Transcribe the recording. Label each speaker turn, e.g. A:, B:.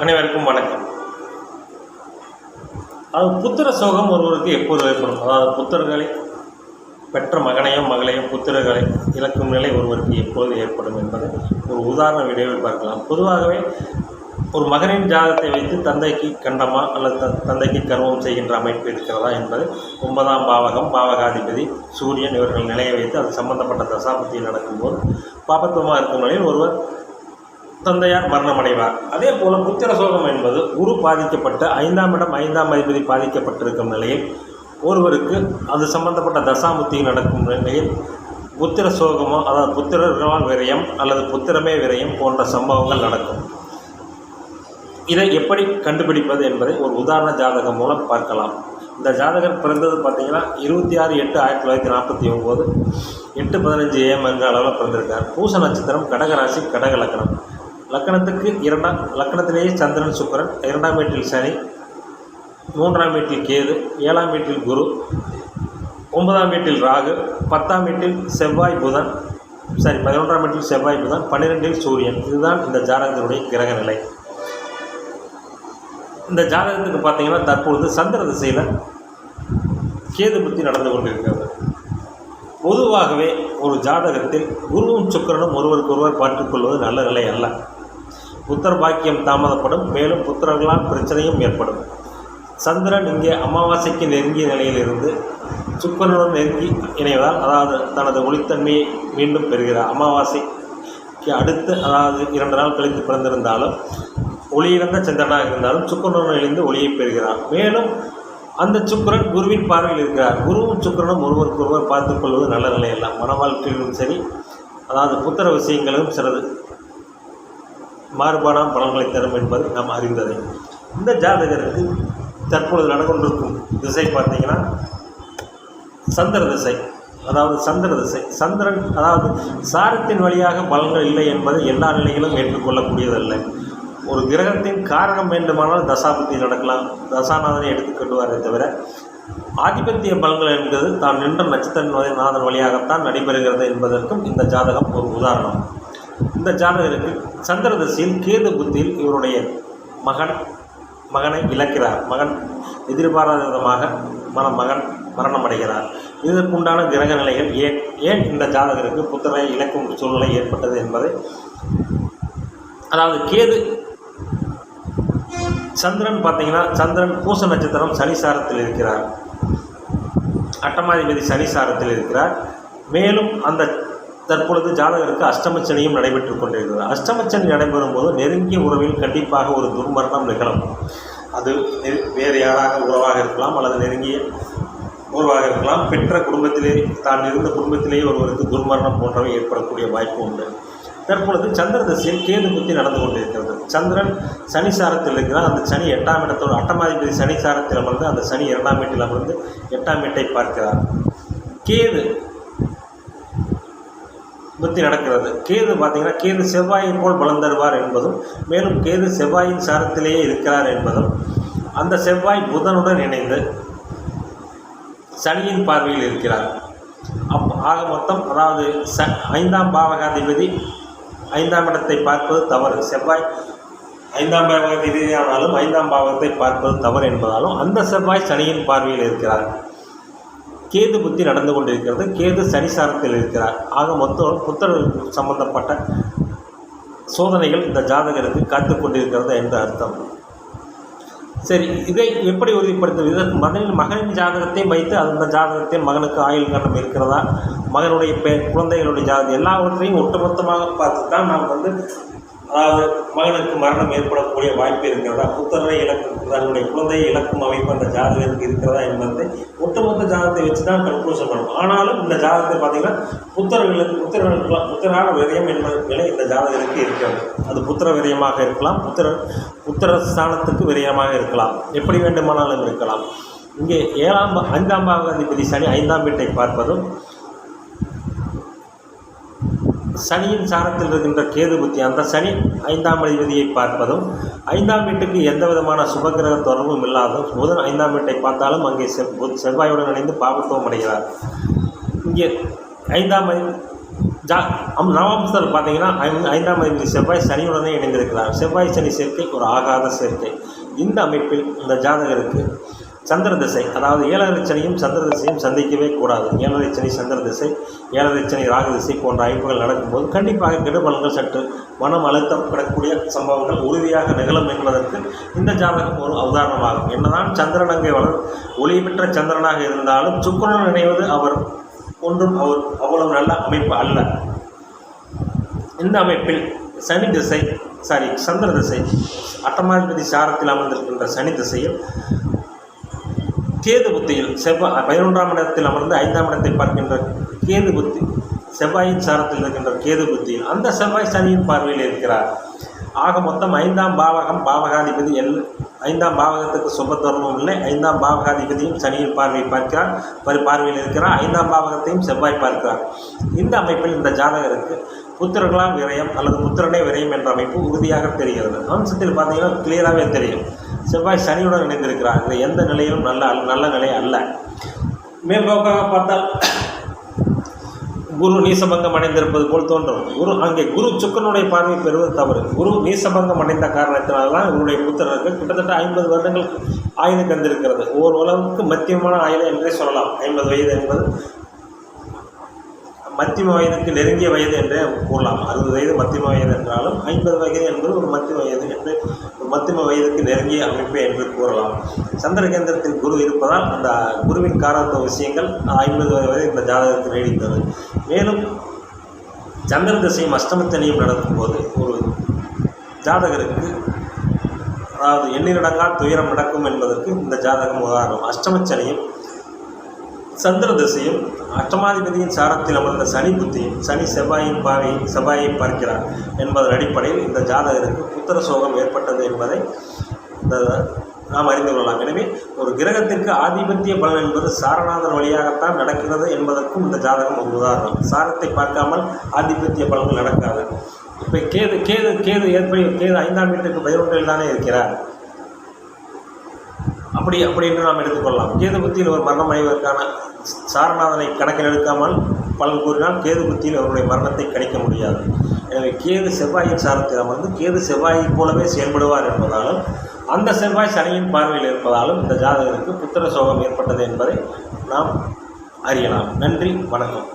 A: அனைவருக்கும் வணக்கம். புத்திர சோகம் ஒருவருக்கு எப்போது ஏற்படும்? புத்திரர்களை பெற்ற மகனையும் மகளையும் புத்திரர்களை இழக்கும் நிலை ஒருவருக்கு எப்போது ஏற்படும் என்பதை ஒரு உதாரண வீடியோவில் பார்க்கலாம். பொதுவாகவே ஒரு மகனின் ஜாதகத்தை வைத்து தந்தைக்கு கண்டமா அல்லது தந்தைக்கு கர்மம் செய்கின்ற அமைப்பு இருக்கிறதா என்பது 9ஆம் பாவகம், பாவகாதிபதி, சூரியன் இவர்கள் நிலையை வைத்து அது சம்பந்தப்பட்ட தசாபுத்தியில் நடக்கும்போது பாபத்துவமாக இருக்கும் நிலையில் ஒருவர் தந்தையார் மரணமடைவார். அதே போல புத்திர சோகம் என்பது குரு பாதிக்கப்பட்ட 5ஆம் இடம் 5ஆம் அதிபதி பாதிக்கப்பட்டிருக்கும் நிலையில் ஒருவருக்கு அது சம்பந்தப்பட்ட தசாமுத்தியில் நடக்கும் நிலையில் புத்திர சோகமோ, அதாவது புத்திரர்களால் விரயம் அல்லது புத்திரமே விரயம் போன்ற சம்பவங்கள் நடக்கும். இதை எப்படி கண்டுபிடிப்பது என்பதை ஒரு உதாரண ஜாதகம் மூலம் பார்க்கலாம். இந்த ஜாதகர் பிறந்தது பார்த்திங்கன்னா 26/8/1949 8:15 AM என்ற அளவில் பிறந்திருக்கார். பூச நட்சத்திரம், கடகராசி, கடக லக்னம். லக்கணத்துக்கு லக்கணத்திலேயே சந்திரன், சுக்கிரன், 2ஆம் வீட்டில் சனி, 3ஆம் வீட்டில் கேது, 7ஆம் வீட்டில் குரு, 9ஆம் வீட்டில் ராகு, 10ஆம் வீட்டில் செவ்வாய் புதன், 11ஆம் வீட்டில் செவ்வாய் புதன், 12இல் சூரியன். இதுதான் இந்த ஜாதகத்தினுடைய கிரக நிலை. இந்த ஜாதகத்துக்கு பார்த்தீங்கன்னா தற்பொழுது சந்திர திசையில் கேது புத்தி நடந்து கொண்டிருக்கிறது. பொதுவாகவே ஒரு ஜாதகத்தில் குருவும் சுக்கிரனும் ஒருவருக்கொருவர் பார்த்துக்கொள்வது நல்ல நிலை அல்ல. புத்திர பாக்கியம் தாமதப்படும், மேலும் புத்திரர்களால் பிரச்சனையும் ஏற்படும். சந்திரன் இங்கே அமாவாசைக்கு நெருங்கிய நிலையிலிருந்து சுக்கிரனுடன் நெருங்கி இணைவதால், அதாவது தனது ஒளித்தன்மையை மீண்டும் பெறுகிறார். அமாவாசைக்கு அடுத்து, அதாவது 2 நாள் கழித்து பிறந்திருந்தாலும் ஒளியிழந்த சந்திரனாக இருந்தாலும் சுக்கிரனுடன் இணைந்து ஒளியை பெறுகிறார். மேலும் அந்த சுக்கிரன் குருவின் பார்வையில் இருக்கிறார். குருவும் சுக்கிரனும் ஒருவருக்கொருவர் பார்த்துக்கொள்வது நல்ல நிலையல்ல. மன வாழ்க்கையிலும் சரி, அதாவது புத்திர விஷயங்களும் சிலது மாறுபாடான பலன்களை தரும் என்பது நாம் அறிந்தது. இந்த ஜாதகருக்கு தற்பொழுது நடக்கொண்டிருக்கும் திசை பார்த்திங்கன்னா சந்திர திசை, அதாவது சந்திர திசை. சந்திரன், அதாவது சாரத்தின் வழியாக பலன்கள் இல்லை என்பதை எல்லா நிலையிலும் ஏற்றுக்கொள்ளக்கூடியதல்ல. ஒரு கிரகத்தின் காரணம் வேண்டுமானால் தசாபுத்தி நடக்கலாம், தசாநாதனை எடுத்துக்கொள்வாரே தவிர ஆதிபத்திய பலன்கள் என்பது தான் நின்ற நட்சத்திர நாதன் வழியாகத்தான் நடைபெறுகிறது என்பதற்கும் இந்த ஜாதகம் ஒரு உதாரணம். இந்த ஜாதகருக்கு சந்திர திசையில் கேது புத்தியில் இவருடைய மகனை இழக்கிறார். மகன் எதிர்பாராத விதமாக மகன் மரணமடைகிறார். இதற்குண்டான கிரக நிலைகள் ஏன் இந்த ஜாதகருக்கு புத்திரை இழக்கும் சூழ்நிலை ஏற்பட்டது என்பதை, அதாவது கேது சந்திரன் பார்த்தீங்கன்னா சந்திரன் பூச நட்சத்திரம் சனிசாரத்தில் இருக்கிறார், அட்டமாதிபதி சனிசாரத்தில் இருக்கிறார். மேலும் அந்த தற்பொழுது ஜாதகருக்கு அஷ்டமச்சனியும் நடைபெற்று கொண்டிருக்கிறது. அஷ்டமச்சனி நடைபெறும் போது நெருங்கிய உறவில் கண்டிப்பாக ஒரு துர்மரணம் நிகழும். அது வேறு யாராக உறவாக இருக்கலாம் அல்லது நெருங்கிய உறவாக இருக்கலாம். பெற்ற குடும்பத்திலே, தான் இருந்த குடும்பத்திலேயே ஒருவருக்கு துர்மரணம் போன்றவை ஏற்படக்கூடிய வாய்ப்பு உண்டு. தற்பொழுது சந்திர திசையில் கேது புத்தி நடந்து கொண்டிருக்கிறது. சந்திரன் சனிசாரத்தில் இருக்கிறார். அந்த சனி 8ஆம் இடத்தோடு, அட்டமாதிபதி சனிசாரத்தில் அமர்ந்து அந்த சனி 2ஆம் வீட்டில் அமர்ந்து 8ஆம் வீட்டை பார்க்கிறார். கேது புத்தி நடக்கிறது. கேது பார்த்திங்கன்னா கேது செவ்வாயை போல் பலம் தருவார் என்பதும், மேலும் கேது செவ்வாயின் சாரத்திலேயே இருக்கிறார் என்பதும், அந்த செவ்வாய் புதனுடன் இணைந்து சனியின் பார்வையில் இருக்கிறார். ஆக மொத்தம், அதாவது 5ஆம் பாவகாதிபதி 5ஆம் இடத்தை பார்ப்பது தவறு. செவ்வாய் 5ஆம் பாவகாதிபதியானாலும் 5ஆம் பாவகத்தை பார்ப்பது தவறு என்பதாலும் அந்த செவ்வாய் சனியின் பார்வையில் இருக்கிறார். கேது புத்தி நடந்து கொண்டிருக்கிறது. கேது சனிசாரத்தில் இருக்கிறார். ஆக மொத்தம் புத்திர சம்பந்தப்பட்ட சோதனைகள் இந்த ஜாதகருக்கு காத்து கொண்டிருக்கிறது என்று அர்த்தம். சரி, இதை எப்படி உறுதிப்படுத்துவது? இதற்கு மகனின் ஜாதகத்தை வைத்து அந்த ஜாதகத்தில் மகனுக்கு ஆயுள் கண்டம் இருக்கிறதா, மகனுடைய குழந்தைகளுடைய ஜாதகம் எல்லாவற்றையும் ஒட்டுமொத்தமாக பார்த்து தான் நாம் அதாவது மகனுக்கு மரணம் ஏற்படக்கூடிய வாய்ப்பு இருக்கிறதா, புத்திரரை இழக்கும், தன்னுடைய குழந்தையை இழக்கும் அமைப்பு அந்த ஜாதகத்துக்கு இருக்கிறதா என்பதை ஒட்டுமொத்த ஜாதகத்தை வச்சு தான் கன்க்ளூஷன் பண்ணணும். ஆனாலும் இந்த ஜாதகத்தை பார்த்திங்கன்னா புத்திரான விரயம் என்பது நிலை இந்த ஜாதகத்துக்கு இருக்கிறது. அது புத்திர விரயமாக இருக்கலாம், புத்திர ஸ்தானத்துக்கு விரயமாக இருக்கலாம், எப்படி வேண்டுமானாலும் இருக்கலாம். இங்கே 5ஆம் பாவகாதிபதி சனி 5ஆம் வீட்டை பார்ப்பதும், சனியின் சாரத்தில் இருக்கின்ற கேது புத்தி அந்த சனி 5ஆம் அதிபதியை பார்ப்பதும், 5ஆம் வீட்டுக்கு எந்த விதமான சுபகிரக தொடர்பும் இல்லாததும், புதன் 5ஆம் வீட்டை பார்த்தாலும் அங்கே செவ்வாயுடன் இணைந்து பாவத்துவம் அடைகிறார். இங்கே நவாம்சத்தில் பார்த்தீங்கன்னா 5ஆம் அதிபதி செவ்வாய் சனியுடனே இணைந்திருக்கிறார். செவ்வாய் சனி சேர்க்கை ஒரு ஆகாத சேர்க்கை. இந்த அமைப்பில் இந்த ஜாதகருக்கு சந்திர திசை, அதாவது 7ரை சனியும் சந்திர திசையும் சந்திக்கவே கூடாது. 7ரை சனி சந்திர திசை, 7ரை சனி ராகு திசை போன்ற அமைப்புகள் நடக்கும்போது கண்டிப்பாக கெடுபலன்கள் சற்று மனம் அழுத்தப்படக்கூடிய சம்பவங்கள் உறுதியாக நிகழும் என்பதற்கு இந்த ஜாதகம் ஒரு உதாரணமாகும். என்னதான் சந்திரன் அங்கே ஒளி பெற்ற சந்திரனாக இருந்தாலும் சுக்கிரன் இணைவது ஒன்றும் அவ்வளவு நல்ல அமைப்பு அல்ல. இந்த அமைப்பில் சனி திசை சந்திர திசை 8ஆம் சாரத்தில் அமர்ந்திருக்கின்ற சனி திசையில் கேது புத்தியில் செவ்வாய் 11ஆம் இடத்தில் அமர்ந்து 5ஆம் இடத்தை பார்க்கின்ற கேது புத்தி, செவ்வாயின் சாரத்தில் இருக்கின்ற கேது புத்தியில் அந்த செவ்வாய் சனியின் பார்வையில் இருக்கிறார். ஆக மொத்தம் 5ஆம் பாவகம், பாவகாதிபதி 5ஆம் பாவகத்துக்கு சுபத்தர்மம் இல்லை. 5ஆம் பாவகாதிபதியும் சனியின் பார்வையில் இருக்கிறார். 5ஆம் பாவகத்தையும் செவ்வாய் பார்க்கிறார். இந்த அமைப்பில் இந்த ஜாதகருக்கு புத்திரர்களால் விரயம் அல்லது புத்திரனே விரயம் என்ற அமைப்பு உறுதியாக தெரிகிறது. அம்சத்தில் பார்த்தீங்கன்னா கிளியராகவே தெரியும். செவ்வாய் சனியுடன் இணைந்திருக்கிறார். இது எந்த நிலையிலும் நல்ல நிலை அல்ல. மேம்போக்காக பார்த்தால் குரு நீசபங்கம் அடைந்திருப்பது போல் தோன்றும். குரு சுக்கிரனுடைய பார்வை பெறுவது தவறு. குரு நீசபங்கம் அடைந்த காரணத்தினால்தான் இவருடைய புத்திரருக்கு கிட்டத்தட்ட 50 வருடங்களுக்கு ஆயுளை தந்திருக்கிறது. ஓரளவுக்கு மத்தியமான ஆயுளை என்றே சொல்லலாம். 50 வயது என்பது மத்தியம வயதுக்கு நெருங்கிய வயது என்றே கூறலாம். 60 வயது மத்தியம வயது என்றாலும் 50 வயது என்பது ஒரு மத்தியம வயது என்று மத்தியம வயதுக்கு நெருங்கிய அமைப்பு என்று கூறலாம். சந்திர கேந்திரத்தில் குரு இருப்பதால் அந்த குருவின் காரத்துவ விஷயங்கள் 50 வரை இந்த ஜாதகத்தில் நீடித்தது. மேலும் சந்திர திசையும் அஷ்டமத்தனியும் நடக்கும்போது ஒரு ஜாதகருக்கு அதாவது எண்ணிலடங்கா துயரம் நடக்கும் என்பதற்கு இந்த ஜாதகம் உதாரணம். அஷ்டமச்சனியும் சந்திர திசையும் 8ஆதிபதியின் சாரத்தில் அமர்ந்த சனி புத்தியும் சனி செவ்வாயை பார்க்கிறார் என்பதன் அடிப்படையில் இந்த ஜாதகருக்கு புத்திர சோகம் ஏற்பட்டது என்பதை நாம் அறிந்து கொள்ளலாம். எனவே ஒரு கிரகத்திற்கு ஆதிபத்திய பலன் என்பது சாரநாதன் வழியாகத்தான் நடக்கிறது என்பதற்கும் இந்த ஜாதகம் ஒரு உதாரணம். சாரத்தை பார்க்காமல் ஆதிபத்திய பலன்கள் நடக்காது. இப்போ கேது 5ஆம் வீட்டுக்கு 11இல் தானே இருக்கிறார். அப்படி என்று நாம் எடுத்துக்கொள்ளலாம். கேது புத்தியில் ஒரு மரணம் அடைவதற்கான சாரநாதனை கணக்கில் எடுக்காமல் பலன் கூறினால் கேது புத்தியில் அவருடைய மரணத்தை கணிக்க முடியாது. எனவே கேது செவ்வாயின் சாரத்தில் அமர்ந்து கேது செவ்வாயை போலவே செயல்படுவார் என்பதாலும் அந்த செவ்வாய் சனியின் பார்வையில் இருப்பதாலும் இந்த ஜாதகருக்கு புத்திர சோகம் ஏற்பட்டது என்பதை நாம் அறியலாம். நன்றி, வணக்கம்.